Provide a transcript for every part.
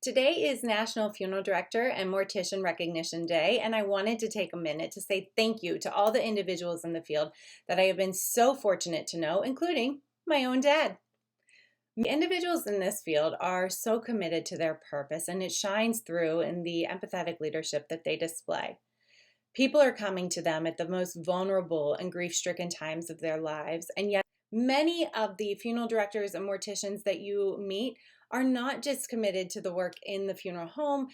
Today is National Funeral Director and Mortician Recognition Day, and I wanted to take a minute to say thank you to all the individuals in the field that I have been so fortunate to know, including my own dad. The individuals in this field are so committed to their purpose, and it shines through in the empathetic leadership that they display. People are coming to them at the most vulnerable and grief-stricken times of their lives, and yet many of the funeral directors and morticians that you meet are not just committed to the work in the funeral home.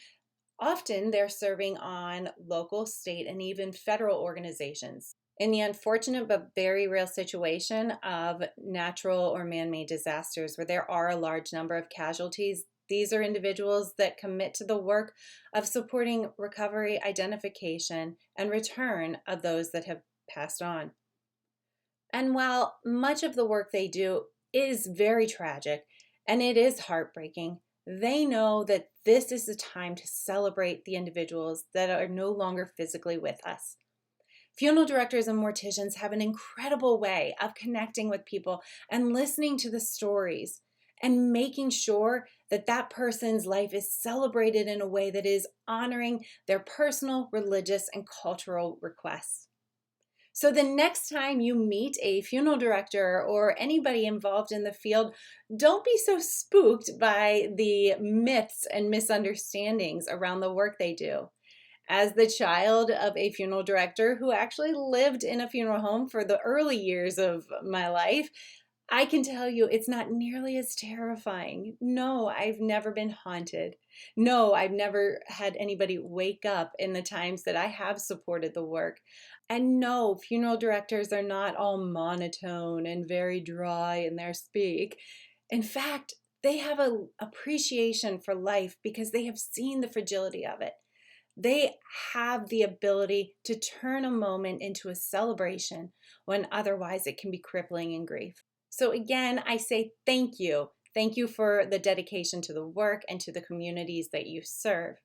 Often they're serving on local, state, and even federal organizations. In the unfortunate but very real situation of natural or man-made disasters where there are a large number of casualties, these are individuals that commit to the work of supporting recovery, identification, and return of those that have passed on. And while much of the work they do is very tragic and it is heartbreaking, they know that this is the time to celebrate the individuals that are no longer physically with us. Funeral directors and morticians have an incredible way of connecting with people and listening to the stories and making sure that that person's life is celebrated in a way that is honoring their personal, religious, and cultural requests. So the next time you meet a funeral director or anybody involved in the field, don't be so spooked by the myths and misunderstandings around the work they do. As the child of a funeral director who actually lived in a funeral home for the early years of my life, I can tell you it's not nearly as terrifying. No, I've never been haunted. No, I've never had anybody wake up in the times that I have supported the work. And no, funeral directors are not all monotone and very dry in their speak. In fact, they have an appreciation for life because they have seen the fragility of it. They have the ability to turn a moment into a celebration when otherwise it can be crippling in grief. So again, I say thank you. Thank you for the dedication to the work and to the communities that you serve.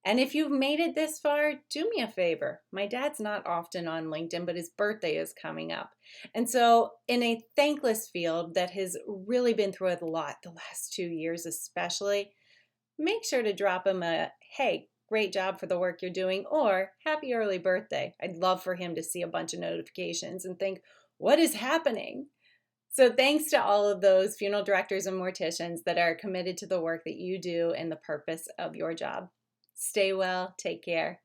And if you've made it this far, do me a favor. My dad's not often on LinkedIn, but his birthday is coming up. And so in a thankless field that has really been through a lot the last 2 years especially, make sure to drop him a, hey, great job for the work you're doing, or happy early birthday. I'd love for him to see a bunch of notifications and think, what is happening? So thanks to all of those funeral directors and morticians that are committed to the work that you do and the purpose of your job. Stay well, take care.